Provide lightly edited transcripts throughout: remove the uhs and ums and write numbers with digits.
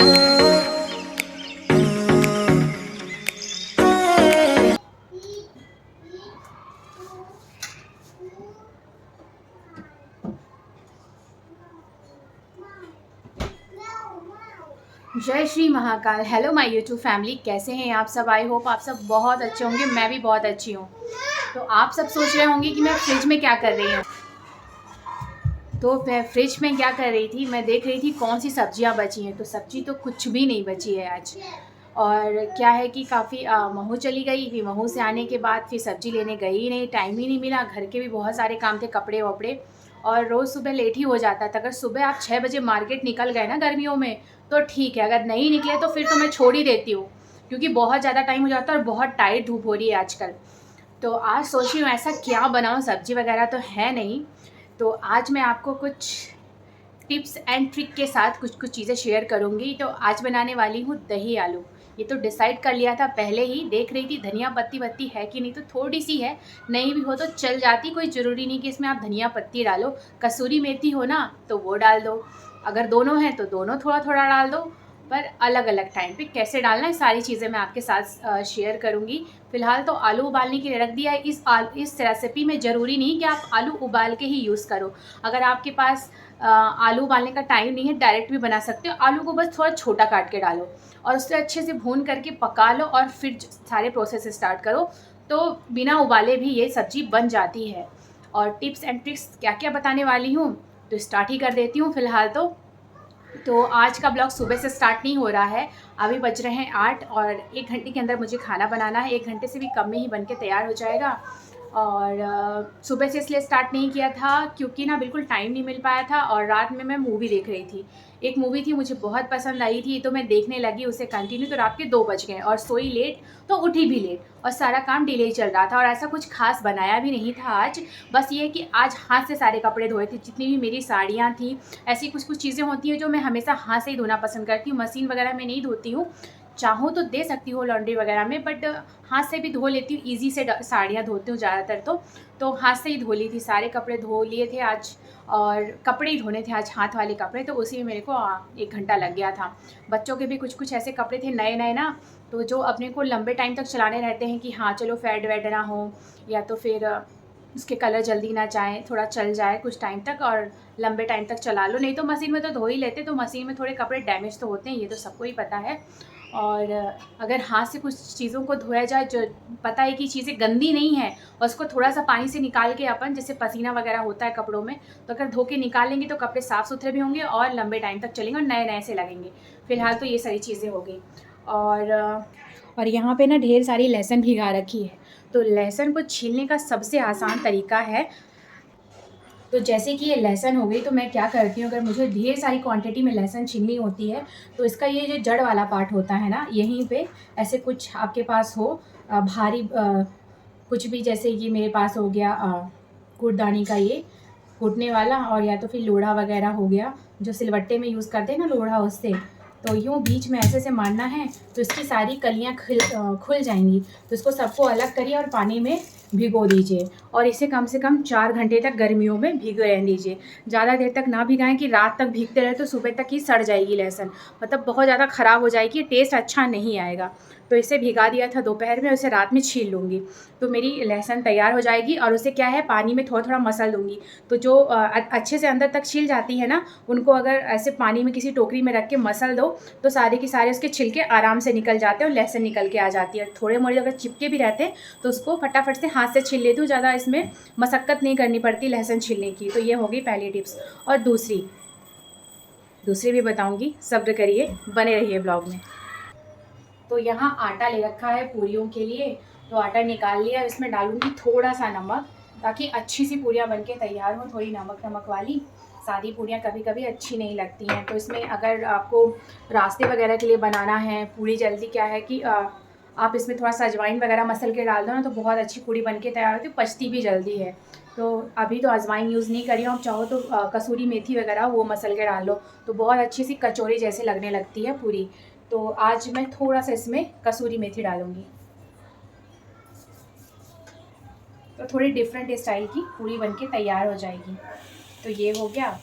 जय Shri Mahakal. Hello my YouTube family, कैसे हैं आप सब। आई होप आप सब बहुत अच्छे होंगे। मैं भी बहुत अच्छी हूँ। तो आप सब सोच रहे होंगे कि मैं फ्रिज में क्या कर रही हूँ। तो मैं फ्रिज में क्या कर रही थी, मैं देख रही थी कौन सी सब्जियाँ बची हैं। तो सब्जी तो कुछ भी नहीं बची है आज। और क्या है कि काफ़ी महू चली गई, फिर महू से आने के बाद फिर सब्जी लेने गई ही नहीं, टाइम ही नहीं मिला। घर के भी बहुत सारे काम थे, कपड़े वपड़े, और रोज़ सुबह लेट ही हो जाता था। अगर सुबह आप 6 बजे मार्केट निकल गए ना गर्मियों में तो ठीक है, अगर नहीं निकले तो फिर तो मैं छोड़ ही देती हूँ, क्योंकि बहुत ज़्यादा टाइम हो जाता है और बहुत टाइट धूप हो रही है आजकल। तो आज सोच रही हूँ ऐसा क्या बनाऊँ, सब्जी वगैरह तो है नहीं। तो आज मैं आपको कुछ टिप्स एंड ट्रिक के साथ कुछ कुछ चीज़ें शेयर करूँगी। तो आज बनाने वाली हूँ दही आलू। ये तो डिसाइड कर लिया था पहले ही, देख रही थी धनिया पत्ती वत्ती है कि नहीं, तो थोड़ी सी है, नहीं भी हो तो चल जाती, कोई ज़रूरी नहीं कि इसमें आप धनिया पत्ती डालो। कसूरी मेथी हो ना तो वो डाल दो, अगर दोनों हैं तो दोनों थोड़ा थोड़ा डाल दो। पर अलग अलग टाइम पे कैसे डालना है सारी चीज़ें मैं आपके साथ शेयर करूँगी। फ़िलहाल तो आलू उबालने के लिए रख दिया है। इस रेसिपी में ज़रूरी नहीं कि आप आलू उबाल के ही यूज़ करो। अगर आपके पास आलू उबालने का टाइम नहीं है, डायरेक्ट भी बना सकते हो। आलू को बस थोड़ा छोटा काट के डालो और उसे अच्छे से भून करके पका लो और फिर सारे प्रोसेस स्टार्ट करो। तो बिना उबाले भी ये सब्ज़ी बन जाती है। और टिप्स एंड ट्रिक्स क्या क्या बताने वाली हूँ, तो स्टार्ट ही कर देती हूँ फ़िलहाल तो आज का ब्लॉग सुबह से स्टार्ट नहीं हो रहा है। अभी बज रहे हैं 8 और 1 घंटे के अंदर मुझे खाना बनाना है। 1 घंटे से भी कम में ही बन के तैयार हो जाएगा। और सुबह से इसलिए स्टार्ट नहीं किया था क्योंकि ना बिल्कुल टाइम नहीं मिल पाया था, और रात में मैं मूवी देख रही थी। एक मूवी थी, मुझे बहुत पसंद आई थी, तो मैं देखने लगी उसे कंटिन्यू। तो रात के 2 बज गए और सोई लेट तो उठी भी लेट, और सारा काम डिले चल रहा था। और ऐसा कुछ खास बनाया भी नहीं था आज। बस ये कि आज हाथ से सारे कपड़े धोए थे, जितनी भी मेरी साड़ियाँ थी। ऐसी कुछ कुछ चीज़ें होती हैं जो मैं हमेशा हाथ से ही धोना पसंद करती हूँ। मशीन वगैरह में नहीं धोती हूँ, चाहूँ तो दे सकती हूँ लॉन्ड्री वगैरह में, बट हाथ से भी धो लेती हूँ। ईज़ी से साड़ियाँ धोती हूँ ज़्यादातर तो हाथ से ही धो ली थी। सारे कपड़े धो लिए थे आज, और कपड़े ही धोने थे आज, हाथ वाले कपड़े। तो उसी में मेरे को 1 घंटा लग गया था। बच्चों के भी कुछ कुछ ऐसे कपड़े थे नए नए ना, तो जो अपने को लंबे टाइम तक चलाने रहते हैं कि हाँ चलो फेड वेड ना हो, या तो फिर उसके कलर जल्दी ना जाए, थोड़ा चल जाए कुछ टाइम तक और लंबे टाइम तक चला लो। नहीं तो मशीन में तो धो ही लेते, तो मशीन में थोड़े कपड़े डैमेज तो होते हैं, ये तो सबको ही पता है। और अगर हाथ से कुछ चीज़ों को धोया जाए जो पता है कि चीज़ें गंदी नहीं है, और उसको थोड़ा सा पानी से निकाल के अपन, जैसे पसीना वगैरह होता है कपड़ों में, तो अगर धो के निकाल लेंगे तो कपड़े साफ़ सुथरे भी होंगे और लंबे टाइम तक चलेंगे और नए नए से लगेंगे। फ़िलहाल तो ये सारी चीज़ें हो गई। और यहाँ पे ना ढेर सारी लहसुन भिगा रखी है। तो लहसुन को छीलने का सबसे आसान तरीका है, तो जैसे कि ये लहसुन हो गई, तो मैं क्या करती हूँ, अगर मुझे ढेर सारी क्वांटिटी में लहसुन छीलनी होती है, तो इसका ये जो जड़ वाला पार्ट होता है ना, यहीं पे ऐसे कुछ आपके पास हो भारी कुछ भी, जैसे ये मेरे पास हो गया कूड़दानी का ये कूटने वाला, और या तो फिर लोढ़ा वगैरह हो गया जो सिलवट्टे में यूज़ करते हैं ना, लोढ़ा, उससे। तो यूँ बीच में ऐसे से मारना है, तो इसकी सारी कलियाँ खुल जाएंगी। तो इसको सबको अलग करिए और पानी में भिगो दीजिए, और इसे कम से कम 4 घंटे तक गर्मियों में भिगो रहने दीजिए। ज़्यादा देर तक ना भिगाएं कि रात तक भीगते रहे तो सुबह तक ही सड़ जाएगी लहसुन, मतलब बहुत ज़्यादा ख़राब हो जाएगी, टेस्ट अच्छा नहीं आएगा। तो इसे भिगा दिया था दोपहर में, उसे रात में छील लूँगी, तो मेरी लहसुन तैयार हो जाएगी। और उसे क्या है, पानी में थोड़ा थोड़ा मसल दूँगी, तो जो अच्छे से अंदर तक छिल जाती है ना, उनको अगर ऐसे पानी में किसी टोकरी में रख के मसल दो, तो सारे के सारे उसके छिलके आराम से निकल जाते हैं और लहसुन निकल के आ जाती है। थोड़े मोड़े अगर चिपके भी रहते हैं तो उसको फटाफट से हाथ से छील लेती हूँ, ज़्यादा इसमें मशक्क़त नहीं करनी पड़ती लहसुन छीलने की। तो ये हो गई पहली टिप्स। और दूसरी भी बताऊँगी, सब्र करिए, बने रहिए ब्लॉग में। तो यहाँ आटा ले रखा है पूरियों के लिए, तो आटा निकाल लिया। इसमें डालूंगी थोड़ा सा नमक, ताकि अच्छी सी पूरियाँ बनके तैयार हो, थोड़ी नमक नमक वाली। सादी पूरियाँ कभी कभी अच्छी नहीं लगती हैं, तो इसमें अगर आपको रास्ते वगैरह के लिए बनाना है, पूरी जल्दी क्या है कि आप इसमें थोड़ा सा अजवाइन वगैरह मसल के डाल दो ना, तो बहुत अच्छी पूरी बनके तैयार होती है, पचती भी जल्दी है। तो अभी तो अजवाइन यूज़ नहीं करी हूँ, आप चाहो तो कसूरी मेथी वगैरह वो मसल के डाल लो, तो बहुत अच्छी सी कचौरी जैसे लगने लगती है पूरी। तो आज मैं थोड़ा सा इसमें कसूरी मेथी डालूंगी, तो थोड़ी डिफरेंट स्टाइल की पूरी बनके तैयार हो जाएगी। तो ये हो गया।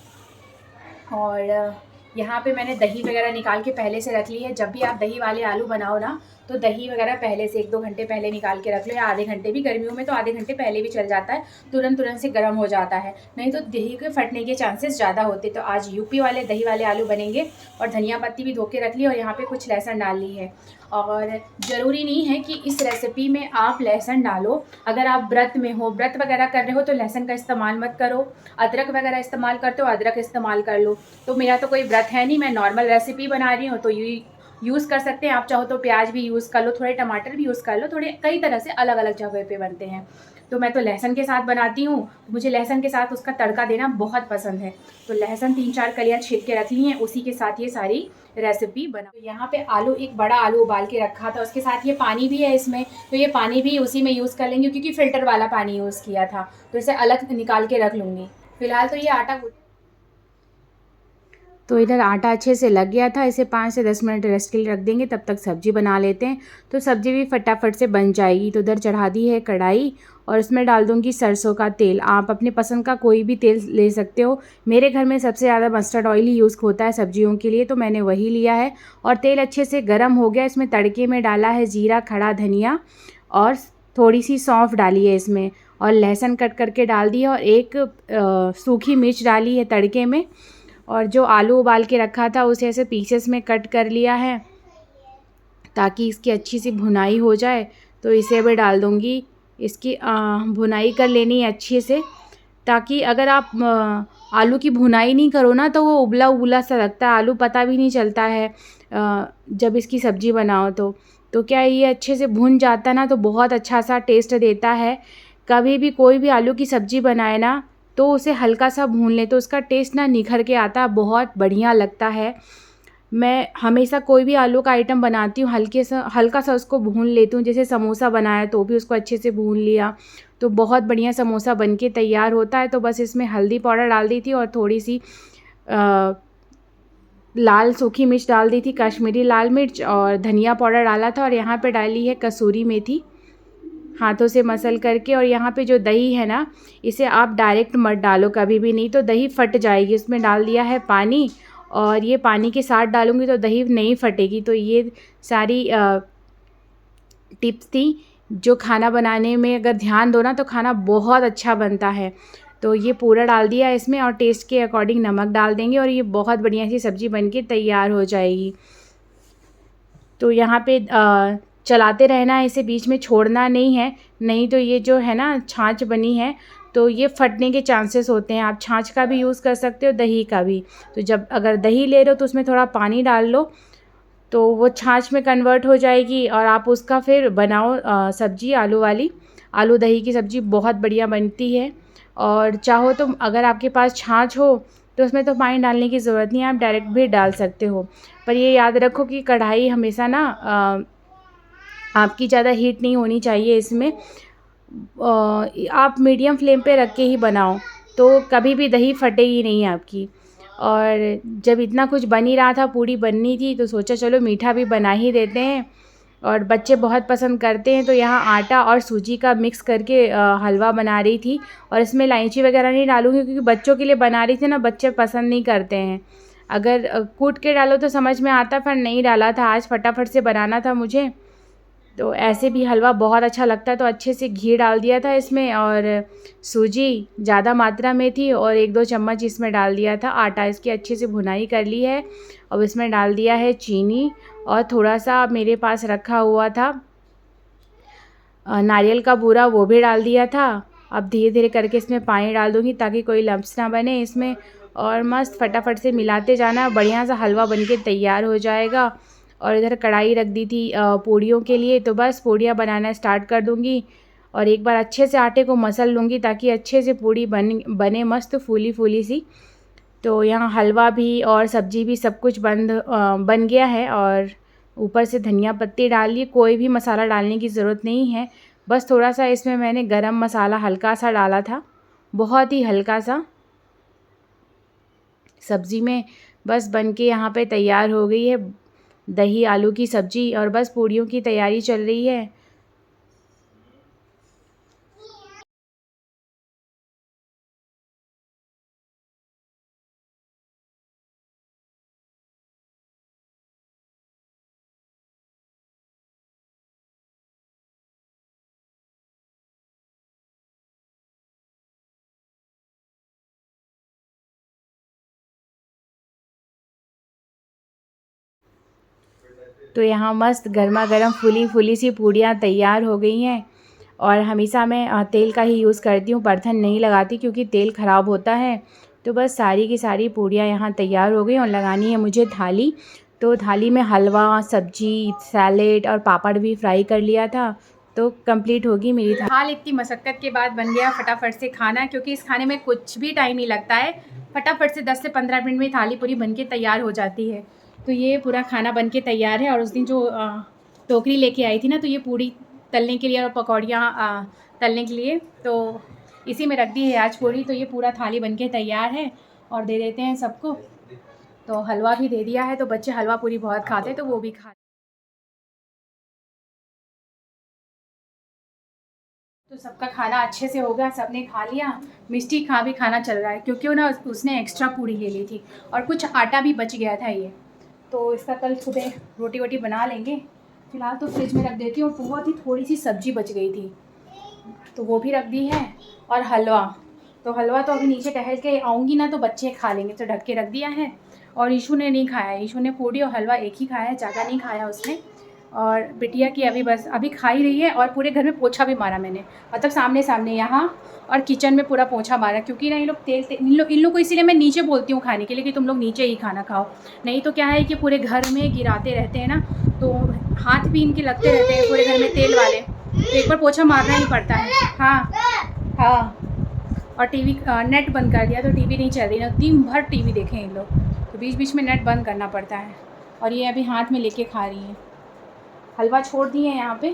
और यहाँ पे मैंने दही वगैरह निकाल के पहले से रख ली है। जब भी आप दही वाले आलू बनाओ ना, तो दही वगैरह पहले से 1-2 घंटे पहले निकाल के रख लो, या आधे घंटे भी, गर्मियों में तो आधे घंटे पहले भी चल जाता है, तुरंत से गर्म हो जाता है, नहीं तो दही के फटने के चांसेस ज़्यादा होते। तो आज यूपी वाले दही वाले आलू बनेंगे। और धनिया पत्ती भी धो के रख ली, और यहाँ पे कुछ लहसुन डाल ली है। और ज़रूरी नहीं है कि इस रेसिपी में आप लहसुन डालो। अगर आप व्रत में हो, व्रत वगैरह कर रहे हो, तो लहसुन का इस्तेमाल मत करो। अदरक वगैरह इस्तेमाल करते हो, अदरक इस्तेमाल कर लो। तो मेरा तो कोई व्रत है नहीं, मैं नॉर्मल रेसिपी बना रही हूँ, तो यूज़ कर सकते हैं। आप चाहो तो प्याज भी यूज़ कर लो, थोड़े टमाटर भी यूज़ कर लो, थोड़े कई तरह से अलग अलग जगह पे बनते हैं। तो मैं तो लहसुन के साथ बनाती हूँ, मुझे लहसुन के साथ उसका तड़का देना बहुत पसंद है। तो लहसुन 3-4 कलियाँ छील के रख ली हैं, उसी के साथ ये सारी रेसिपी बना। तो यहाँ पे आलू, एक बड़ा आलू उबाल के रखा था, उसके साथ ये पानी भी है इसमें, तो ये पानी भी उसी में यूज़ कर लेंगे, क्योंकि फ़िल्टर वाला पानी यूज़ किया था, तो इसे अलग निकाल के रख लूँगी। फ़िलहाल तो ये आटा, तो इधर आटा अच्छे से लग गया था, इसे 5 से 10 मिनट रेस्ट के लिए रख देंगे, तब तक सब्ज़ी बना लेते हैं। तो सब्ज़ी भी फटाफट से बन जाएगी। तो उधर चढ़ा दी है कढ़ाई, और उसमें डाल दूँगी सरसों का तेल। आप अपने पसंद का कोई भी तेल ले सकते हो। मेरे घर में सबसे ज़्यादा मस्टर्ड ऑयल ही यूज़ होता है सब्जियों के लिए, तो मैंने वही लिया है। और तेल अच्छे से गर्म हो गया, इसमें तड़के में डाला है जीरा, खड़ा धनिया, और थोड़ी सी सौंफ डाली है इसमें, और लहसुन कट करके डाल दिया, और एक सूखी मिर्च डाली है तड़के में। और जो आलू उबाल के रखा था उसे ऐसे पीसेस में कट कर लिया है, ताकि इसकी अच्छी सी भुनाई हो जाए। तो इसे भी डाल दूँगी। इसकी भुनाई कर लेनी है अच्छे से, ताकि अगर आप आलू की भुनाई नहीं करो ना, तो वो उबला-उबला सा लगता है, आलू पता भी नहीं चलता है जब इसकी सब्ज़ी बनाओ तो। तो क्या ये अच्छे से भुन जाता है ना, तो बहुत अच्छा सा टेस्ट देता है। कभी भी कोई भी आलू की सब्ज़ी बनाए ना, तो उसे हल्का सा भून लें, तो उसका टेस्ट ना निखर के आता है, बहुत बढ़िया लगता है। मैं हमेशा कोई भी आलू का आइटम बनाती हूँ, हल्का सा उसको भून लेती हूँ। जैसे समोसा बनाया तो भी उसको अच्छे से भून लिया, तो बहुत बढ़िया समोसा बन के तैयार होता है। तो बस इसमें हल्दी पाउडर डाल दी थी, और थोड़ी सी लाल सूखी मिर्च डाल दी थी, कश्मीरी लाल मिर्च, और धनिया पाउडर डाला था। और यहाँ पे डाली है कसूरी मेथी, हाथों से मसल करके। और यहाँ पे जो दही है ना, इसे आप डायरेक्ट मत डालो कभी भी, नहीं तो दही फट जाएगी। इसमें डाल दिया है पानी, और ये पानी के साथ डालूँगी तो दही नहीं फटेगी। तो ये सारी टिप्स थी, जो खाना बनाने में अगर ध्यान दो ना, तो खाना बहुत अच्छा बनता है। तो ये पूरा डाल दिया इसमें, और टेस्ट के अकॉर्डिंग नमक डाल देंगे, और ये बहुत बढ़िया सी सब्ज़ी बन के तैयार हो जाएगी। तो यहाँ पे चलाते रहना है, इसे बीच में छोड़ना नहीं है, नहीं तो ये जो है ना छाछ बनी है, तो ये फटने के चांसेस होते हैं। आप छाछ का भी यूज़ कर सकते हो, दही का भी। तो जब अगर दही ले रहे हो, तो उसमें थोड़ा पानी डाल लो, तो वो छाछ में कन्वर्ट हो जाएगी, और आप उसका फिर बनाओ सब्ज़ी आलू वाली। आलू दही की सब्ज़ी बहुत बढ़िया बनती है। और चाहो तो अगर आपके पास छाछ हो, तो उसमें तो पानी डालने की ज़रूरत नहीं है, आप डायरेक्ट भी डाल सकते हो। पर ये याद रखो कि कढ़ाई हमेशा ना आपकी ज़्यादा हीट नहीं होनी चाहिए इसमें। आप मीडियम फ्लेम पे रख के ही बनाओ, तो कभी भी दही फटेगी नहीं आपकी। और जब इतना कुछ बन ही रहा था, पूड़ी बननी थी, तो सोचा चलो मीठा भी बना ही देते हैं, और बच्चे बहुत पसंद करते हैं। तो यहाँ आटा और सूजी का मिक्स करके हलवा बना रही थी, और इसमें इलायची वगैरह नहीं डालूँगी, क्योंकि बच्चों के लिए बना रही थी ना, बच्चे पसंद नहीं करते हैं। अगर कूट के डालो तो समझ में आता, पर नहीं डाला था, आज फटाफट से बनाना था मुझे। तो ऐसे भी हलवा बहुत अच्छा लगता है। तो अच्छे से घी डाल दिया था इसमें, और सूजी ज़्यादा मात्रा में थी, और 1-2 चम्मच इसमें डाल दिया था आटा। इसकी अच्छे से भुनाई कर ली है। अब इसमें डाल दिया है चीनी, और थोड़ा-सा मेरे पास रखा हुआ था नारियल का बूरा, वो भी डाल दिया था। अब धीरे-धीरे करके इसमें पानी डाल दूँगी, ताकि कोई लम्प्स ना बने इसमें, और मस्त फटाफट से मिलाते जाना, बढ़िया सा हलवा बन के तैयार हो जाएगा। और इधर कढ़ाई रख दी थी पूड़ियों के लिए, तो बस पूड़ियाँ बनाना स्टार्ट कर दूँगी, और एक बार अच्छे से आटे को मसल लूँगी, ताकि अच्छे से पूड़ी बने मस्त फूली-फूली सी। तो यहाँ हलवा भी और सब्ज़ी भी सब कुछ बन गया है, और ऊपर से धनिया पत्ती डाल ली। कोई भी मसाला डालने की ज़रूरत नहीं है, बस थोड़ा-सा इसमें मैंने गरम मसाला हल्का-सा डाला था, बहुत ही हल्का-सा। सब्ज़ी में बस बन के यहाँ पे तैयार हो गई है दही आलू की सब्ज़ी, और बस पूड़ियों की तैयारी चल रही है। तो यहाँ मस्त गर्मा गर्म फूली फूली सी पूड़ियाँ तैयार हो गई हैं। और हमेशा मैं तेल का ही यूज़ करती हूँ, बर्तन नहीं लगाती क्योंकि तेल ख़राब होता है। तो बस सारी की सारी पूड़ियाँ यहाँ तैयार हो गई और लगानी है मुझे थाली। तो थाली में हलवा, सब्जी, सैलेड और पापड़ भी फ्राई कर लिया था। तो कंप्लीट होगी मेरी थाल। इतनी मशक्क़त के बाद बन गया फटाफट से खाना, क्योंकि इस खाने में कुछ भी टाइम नहीं लगता है। फटाफट से 10 से 15 मिनट में थाली पूरी बन के तैयार हो जाती है। तो ये पूरा खाना बन के तैयार है। और उस दिन जो टोकरी लेके आई थी ना, तो ये पूड़ी तलने के लिए और पकौड़ियाँ तलने के लिए, तो इसी में रख दी है आज पूड़ी। तो ये पूरा थाली बन के तैयार है और दे देते हैं सबको। तो हलवा भी दे दिया है, तो बच्चे हलवा पूरी बहुत खाते हैं, तो वो भी खा। तो सबका खाना अच्छे से हो गया, सबने खा लिया। मिष्टी खा भी खाना चल रहा है क्योंकि ना उसने एक्स्ट्रा पूड़ी ले ली थी और कुछ आटा भी बच गया था ये। तो इसका कल सुबह रोटी वोटी बना लेंगे। फ़िलहाल तो फ्रिज में रख देती हूँ। बहुत ही थोड़ी सी सब्ज़ी बच गई थी तो वो भी रख दी है। और हलवा, तो हलवा तो अभी नीचे टहल के आऊँगी ना तो बच्चे खा लेंगे, तो ढक के रख दिया है। और ईशू ने नहीं खाया, ईशू ने पूड़ी और हलवा एक ही खाया है, ज़्यादा नहीं खाया उसने। और बिटिया की अभी खा ही रही है। और पूरे घर में पोछा भी मारा मैंने, मतलब सामने सामने यहाँ और किचन में पूरा पोछा मारा, क्योंकि ना ये लोग इन लोग को इसीलिए मैं नीचे बोलती हूँ खाने के लिए कि तुम लोग नीचे ही खाना खाओ। नहीं तो क्या है कि पूरे घर में गिराते रहते हैं ना, तो हाथ भी इनके लगते रहते हैं पूरे घर में तेल वाले। तो एक बार पोछा मारना ही पड़ता है। हाँ हाँ। और टीवी नेट बंद कर दिया तो टीवी नहीं चल रही ना, दिन भर टीवी देखें इन लोग, तो बीच बीच में नेट बंद करना पड़ता है। और ये अभी हाथ में लेके खा रही हैं। हलवा छोड़ दिए हैं यहाँ पे,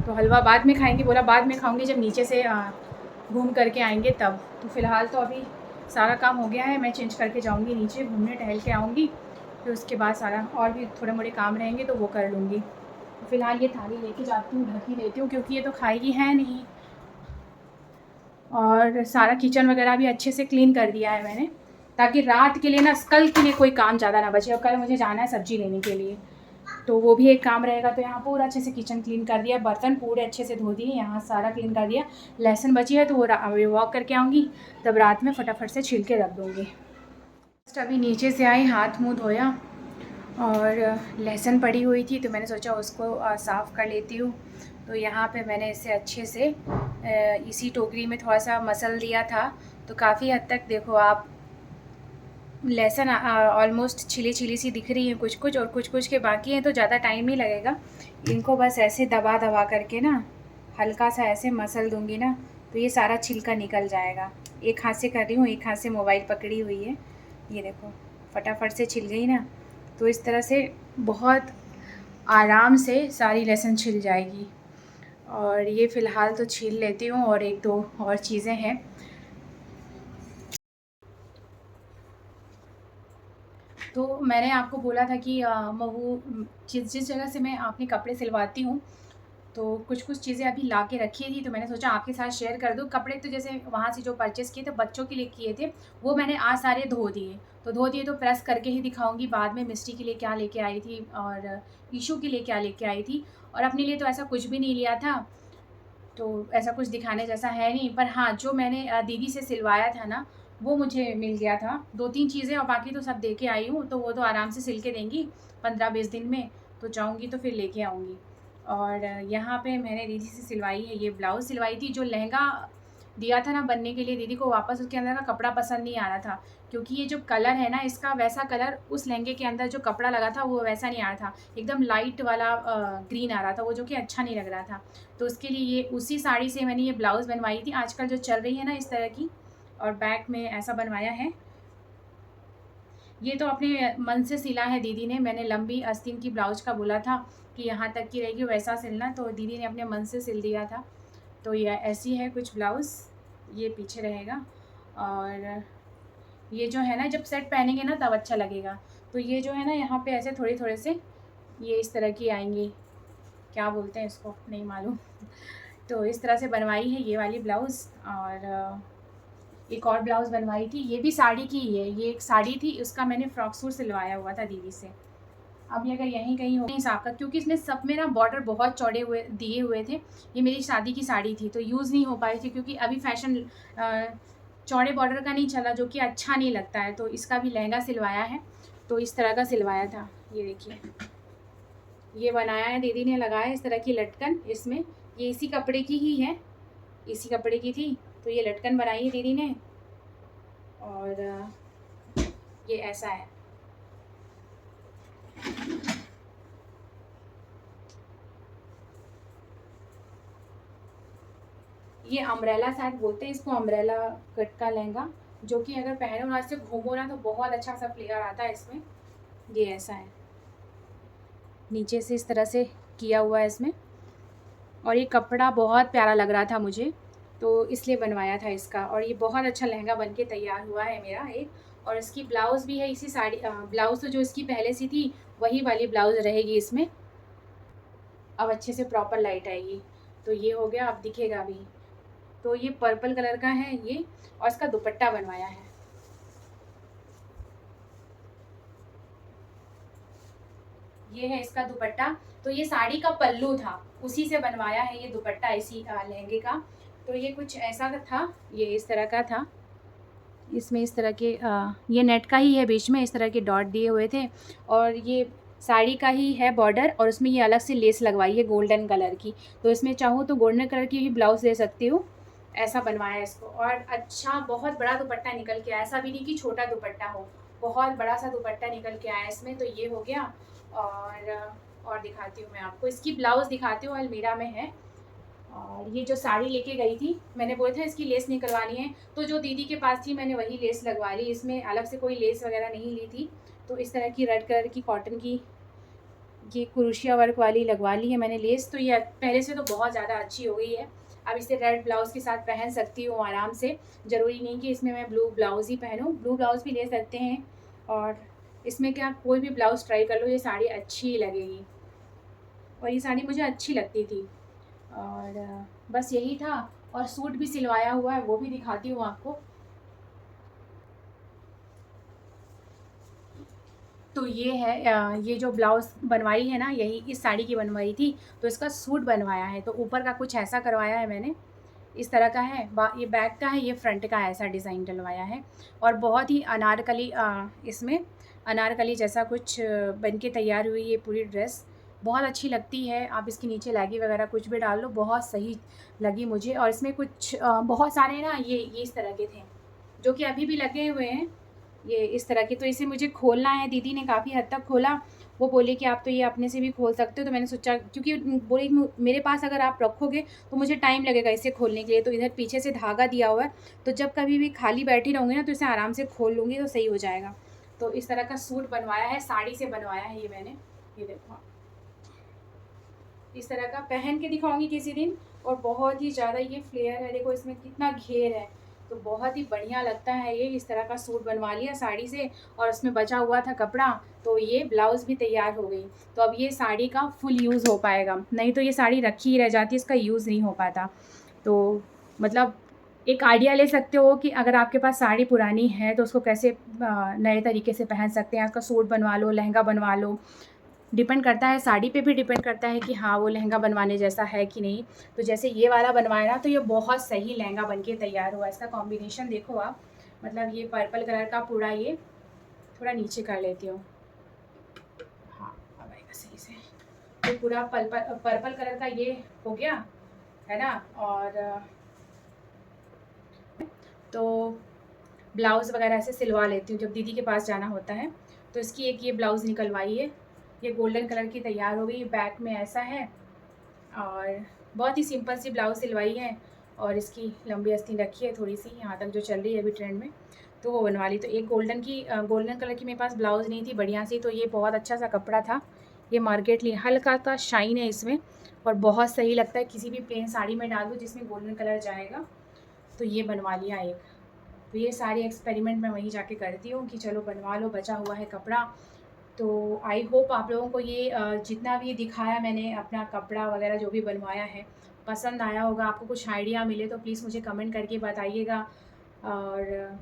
तो हलवा बाद में खाएंगे। बोला बाद में खाऊंगी जब नीचे से घूम करके आएंगे तब। तो फ़िलहाल तो अभी सारा काम हो गया है, मैं चेंज करके जाऊंगी नीचे, घूमने टहल के आऊँगी। फिर उसके बाद सारा और भी थोड़े मोड़े काम रहेंगे तो वो कर लूँगी। तो फ़िलहाल ये थाली लेके जाती हूँ, ढक ही देती हूँ क्योंकि ये तो खाएगी है नहीं। और सारा किचन वगैरह भी अच्छे से क्लीन कर दिया है मैंने, ताकि रात के लिए ना, कल के लिए कोई काम ज़्यादा ना बचे। और कल मुझे जाना है सब्ज़ी लेने के लिए, तो वो भी एक काम रहेगा। तो यहाँ पूरा अच्छे से किचन क्लीन कर दिया, बर्तन पूरे अच्छे से धो दिए, यहाँ सारा क्लीन कर दिया। लहसुन बची है तो वो वॉक करके आऊँगी, तब रात में फटाफट से छील के रख दूँगी। अभी नीचे से आई, हाथ मुँह धोया और लहसुन पड़ी हुई थी तो मैंने सोचा उसको साफ़ कर लेती हूँ। तो यहाँ पे मैंने इसे अच्छे से इसी टोकरी में थोड़ा सा मसल दिया था। तो काफ़ी हद तक देखो आप, लहसुन ऑलमोस्ट छिली छिली सी दिख रही है कुछ कुछ, और कुछ कुछ के बाकी हैं। तो ज़्यादा टाइम नहीं लगेगा। इनको बस ऐसे दबा दबा करके ना हल्का सा ऐसे मसल दूँगी ना, तो ये सारा छिलका निकल जाएगा। एक हाथ से कर रही हूँ, एक हाथ से मोबाइल पकड़ी हुई है। ये देखो फटाफट से छिल गई ना। तो इस तरह से बहुत आराम से सारी लहसुन छिल जाएगी। और ये फ़िलहाल तो छील लेती हूँ। और एक दो और चीज़ें हैं। तो मैंने आपको बोला था कि वो जिस जगह से मैं अपने कपड़े सिलवाती हूँ, तो कुछ चीज़ें अभी ला के रखी थी, तो मैंने सोचा आपके साथ शेयर कर दूँ। कपड़े तो जैसे वहाँ से जो परचेज़ किए थे बच्चों के लिए किए थे, वो मैंने आज सारे धो दिए। तो प्रेस करके ही दिखाऊंगी बाद में मिस्टी के लिए क्या लेके आई थी और ईशू के लिए क्या लेके आई थी। और अपने लिए तो ऐसा कुछ भी नहीं लिया था, तो ऐसा कुछ दिखाने जैसा है नहीं। पर हाँ, जो मैंने दीदी से सिलवाया था ना, वो मुझे मिल गया था। 2-3 चीज़ें, और बाकी तो सब दे के आई हूँ। तो वो तो आराम से सिल के देंगी 15-20 दिन में। तो जाऊँगी तो फिर लेके आऊँगी। और यहाँ पे मैंने दीदी से सिलवाई है, ये ब्लाउज़ सिलवाई थी। जो लहंगा दिया था ना बनने के लिए दीदी को, वापस उसके अंदर का कपड़ा पसंद नहीं आ रहा था, क्योंकि ये जो कलर है ना इसका, वैसा कलर उस लहंगे के अंदर जो कपड़ा लगा था वो वैसा नहीं आ रहा था। एकदम लाइट वाला ग्रीन आ रहा था वो, जो कि अच्छा नहीं लग रहा था। तो उसके लिए ये उसी साड़ी से मैंने ये ब्लाउज़ बनवाई थी, आजकल जो चल रही है ना इस तरह की। और बैक में ऐसा बनवाया है। ये तो अपने मन से सिला है दीदी ने। मैंने लंबी आस्तीन की ब्लाउज का बोला था कि यहाँ तक की रहेगी वैसा सिलना, तो दीदी ने अपने मन से सिल दिया था। तो ये ऐसी है कुछ ब्लाउज़, ये पीछे रहेगा। और ये जो है ना, जब सेट पहनेंगे ना तब अच्छा लगेगा। तो ये जो है ना यहाँ पे ऐसे थोड़े थोड़े से ये इस तरह की आएंगी, क्या बोलते हैं इसको नहीं मालूम। तो इस तरह से बनवाई है ये वाली ब्लाउज़। और एक और ब्लाउज़ बनवाई थी, ये भी साड़ी की ही है। ये एक साड़ी थी, उसका मैंने फ्रॉक सूट सिलवाया हुआ था दीदी से। अब ये अगर यहीं कहीं हो हिसाब का, क्योंकि इसमें सब में ना बॉर्डर बहुत चौड़े हुए दिए हुए थे। ये मेरी शादी की साड़ी थी तो यूज़ नहीं हो पाई थी, क्योंकि अभी फ़ैशन चौड़े बॉर्डर का नहीं चला, जो कि अच्छा नहीं लगता है। तो इसका भी लहंगा सिलवाया है, तो इस तरह का सिलवाया था। ये देखिए ये बनाया है, दीदी ने लगाया इस तरह की लटकन इसमें। ये इसी कपड़े की ही है, इसी कपड़े की थी, तो ये लटकन बनाई है दीदी ने। और ये ऐसा है। ये अम्ब्रेला शायद बोलते हैं इसको, अम्ब्रेला कट का लहंगा, जो कि अगर पहनो ना से घूमो ना तो बहुत अच्छा सा फ्लेयर आता है इसमें। ये ऐसा है, नीचे से इस तरह से किया हुआ है इसमें। और ये कपड़ा बहुत प्यारा लग रहा था मुझे, तो इसलिए बनवाया था इसका। और ये बहुत अच्छा लहंगा बन के तैयार हुआ है मेरा एक। और इसकी ब्लाउज़ भी है इसी साड़ी, ब्लाउज़ तो जो इसकी पहले सी थी वही वाली ब्लाउज़ रहेगी इसमें। अब अच्छे से प्रॉपर लाइट आएगी। तो ये हो गया, अब दिखेगा अभी। तो ये पर्पल कलर का है ये, और इसका दुपट्टा बनवाया है। ये है इसका दुपट्टा। तो ये साड़ी का पल्लू था, उसी से बनवाया है ये दुपट्टा इसी लहंगे का। तो ये कुछ ऐसा था, ये इस तरह का था। इसमें इस तरह के ये नेट का ही है, बीच में इस तरह के डॉट दिए हुए थे। और ये साड़ी का ही है बॉर्डर, और उसमें ये अलग से लेस लगवाई है गोल्डन कलर की। तो इसमें चाहूँ तो गोल्डन कलर की भी ब्लाउज़ दे सकती हूँ। ऐसा बनवाया है इसको। और अच्छा बहुत बड़ा दुपट्टा निकल के आया, ऐसा भी नहीं कि छोटा दुपट्टा हो, बहुत बड़ा सा दुपट्टा निकल के आया इसमें। तो ये हो गया। और दिखाती हूँ मैं आपको, इसकी ब्लाउज़ दिखाती हूँ, अलमीरा में है। और ये जो साड़ी लेके गई थी, मैंने बोला था इसकी लेस निकलवानी है, तो जो दीदी के पास थी मैंने वही लेस लगवा ली, इसमें अलग से कोई लेस वगैरह नहीं ली थी। तो इस तरह की रेड कलर की कॉटन की ये क्रोशिया वर्क वाली लगवा ली है मैंने लेस। तो ये पहले से तो बहुत ज़्यादा अच्छी हो गई है। अब इसे रेड ब्लाउज़ के साथ पहन सकती हूँ आराम से। ज़रूरी नहीं कि इसमें मैं ब्लू ब्लाउज़ ही पहनूँ, ब्लू ब्लाउज़ भी ले सकते हैं। और इसमें क्या, कोई भी ब्लाउज़ ट्राई कर लो, ये साड़ी अच्छी ही लगेगी। और ये साड़ी मुझे अच्छी लगती थी। और बस यही था। और सूट भी सिलवाया हुआ है, वो भी दिखाती हूँ आपको। तो ये है ये जो ब्लाउज़ बनवाई है ना, यही इस साड़ी की बनवाई थी। तो इसका सूट बनवाया है, तो ऊपर का कुछ ऐसा करवाया है मैंने, इस तरह का है। ये बैक का है, ये फ्रंट का है, ऐसा डिज़ाइन डलवाया है। और बहुत ही अनारकली, इसमें अनारकली जैसा कुछ बन के तैयार हुई ये पूरी ड्रेस। बहुत अच्छी लगती है, आप इसके नीचे लेगी वगैरह कुछ भी डाल लो, बहुत सही लगी मुझे। और इसमें कुछ बहुत सारे ना ये इस तरह के थे, जो कि अभी भी लगे हुए हैं, ये इस तरह की। तो इसे मुझे खोलना है, दीदी ने काफ़ी हद तक खोला। वो बोले कि आप तो ये अपने से भी खोल सकते हो। तो मैंने सोचा, क्योंकि बोले मेरे पास अगर आप रखोगे तो मुझे टाइम लगेगा इसे खोलने के लिए। तो इधर पीछे से धागा दिया हुआ है, तो जब कभी भी खाली बैठी रहूँगी ना तो इसे आराम से खोल लूँगी तो सही हो जाएगा। तो इस तरह का सूट बनवाया है, साड़ी से बनवाया है ये मैंने। ये देखो, इस तरह का पहन के दिखाऊंगी किसी दिन। और बहुत ही ज़्यादा ये फ्लेयर है, देखो इसमें कितना घेर है, तो बहुत ही बढ़िया लगता है ये। इस तरह का सूट बनवा लिया साड़ी से, और उसमें बचा हुआ था कपड़ा, तो ये ब्लाउज़ भी तैयार हो गई। तो अब ये साड़ी का फुल यूज़ हो पाएगा, नहीं तो ये साड़ी रखी ही रह जाती, इसका यूज़ नहीं हो पाता। तो मतलब एक आइडिया ले सकते हो कि अगर आपके पास साड़ी पुरानी है तो उसको कैसे नए तरीके से पहन सकते हैं। उसका सूट बनवा लो, लहंगा बनवा लो। डिपेंड करता है, साड़ी पे भी डिपेंड करता है कि हाँ वो लहंगा बनवाने जैसा है कि नहीं। तो जैसे ये वाला बनवाया ना, तो ये बहुत सही लहंगा बन के तैयार हुआ। इसका कॉम्बिनेशन देखो आप, मतलब ये पर्पल कलर का पूरा, ये थोड़ा नीचे कर लेती हूँ, हाँ अब आएगा सही से। तो पूरा पर्पल कलर का ये हो गया है ना। और तो ब्लाउज़ वगैरह से सिलवा लेती हूँ जब दीदी के पास जाना होता है। तो इसकी एक ये ब्लाउज़ निकलवाई है, ये गोल्डन कलर की तैयार हो गई, बैक में ऐसा है। और बहुत ही सिंपल सी ब्लाउज़ सिलवाई है, और इसकी लंबी आस्तीन रखी है थोड़ी सी यहाँ तक, जो चल रही है अभी ट्रेंड में, तो वो बनवा ली। तो एक गोल्डन कलर की मेरे पास ब्लाउज़ नहीं थी बढ़िया सी, तो ये बहुत अच्छा सा कपड़ा था, ये मार्केट ली, हल्का सा शाइन है इसमें, और बहुत सही लगता है किसी भी प्लेन साड़ी में डाल दो जिसमें गोल्डन कलर जाएगा। तो ये बनवा लिया एक। तो ये सारे एक्सपेरिमेंट मैं वहीं जाके करती हूँ कि चलो बनवा लो, बचा हुआ है कपड़ा। तो आई होप आप लोगों को ये जितना भी दिखाया मैंने अपना कपड़ा वगैरह जो भी बनवाया है पसंद आया होगा। आपको कुछ आइडिया मिले तो प्लीज़ मुझे कमेंट करके बताइएगा। और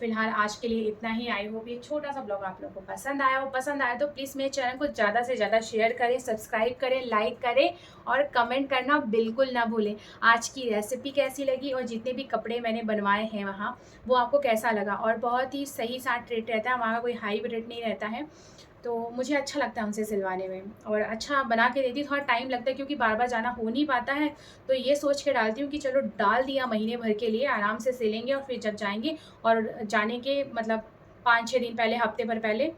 फ़िलहाल आज के लिए इतना ही। आई होप ये छोटा सा ब्लॉग आप लोगों को पसंद आया हो। पसंद आया तो प्लीज़ मेरे चैनल को ज़्यादा से ज़्यादा शेयर करें, सब्सक्राइब करें, लाइक करें, और कमेंट करना बिल्कुल ना भूलें। आज की रेसिपी कैसी लगी, और जितने भी कपड़े मैंने बनवाए हैं वहाँ, वो आपको कैसा लगा। और बहुत ही सही सा रेट रहता है, वहाँ का कोई हाई रेट नहीं रहता है। तो मुझे अच्छा लगता है उनसे सिलवाने में, और अच्छा बना के देती हूँ। थोड़ा टाइम लगता है क्योंकि बार-बार जाना हो नहीं पाता है, तो ये सोच के डालती हूँ कि चलो डाल दिया महीने भर के लिए, आराम से सिलेंगे और फिर जब जाएँगे, और जाने के मतलब 5-6 दिन पहले, हफ्ते भर पहले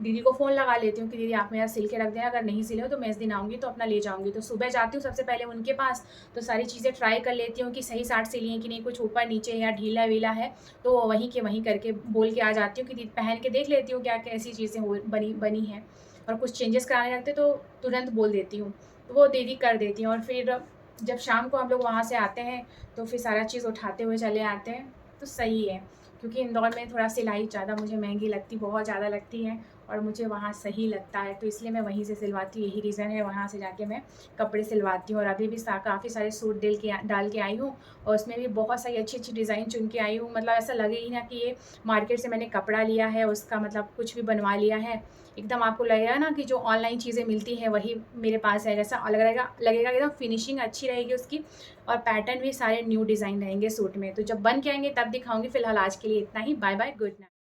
दीदी को फ़ोन लगा लेती हूँ कि दीदी आप मेरा सिल के रख देना, अगर नहीं सिले हो तो मैं इस दिन आऊँगी तो अपना ले जाऊँगी। तो सुबह जाती हूँ सबसे पहले उनके पास, तो सारी चीज़ें ट्राई कर लेती हूँ कि सही साट सिली हैं कि नहीं, कुछ ऊपर-नीचे या ढीला-वीला है, तो वहीं के वहीं करके बोल के आ जाती हूँ कि दीदी पहन के देख लेती हूँ क्या कैसी चीज़ें हो बनी बनी हैं, और कुछ चेंजेस कराने लगते तो तुरंत बोल देती हूँ। तो वो दीदी कर देती हैं, और फिर जब शाम को हम लोग वहाँ से आते हैं, तो फिर सारा चीज़ उठाते हुए चले आते हैं, तो सही है। क्योंकि इंदौर में थोड़ा सिलाई ज़्यादा मुझे महँगी लगती, बहुत ज़्यादा लगती है, और मुझे वहाँ सही लगता है, तो इसलिए मैं वहीं से सिलवाती हूँ, यही रीज़न है, वहाँ से जाके मैं कपड़े सिलवाती हूँ। और अभी भी काफ़ी सारे सूट डाल के आई हूँ, और उसमें भी बहुत सारी अच्छी-अच्छी डिज़ाइन चुन के आई हूँ। मतलब ऐसा लगे ही ना कि ये मार्केट से मैंने कपड़ा लिया है, उसका मतलब कुछ भी बनवा लिया है। एकदम आपको लगेगा ना कि जो ऑनलाइन चीज़ें मिलती हैं वही मेरे पास है, जैसा लगेगा लगेगा एकदम फिनिशिंग अच्छी रहेगी उसकी, और पैटर्न भी सारे न्यू डिज़ाइन रहेंगे सूट में। तो जब बन के आएँगे तब दिखाऊँगी, फिलहाल आज के लिए इतना ही। Bye bye, good night.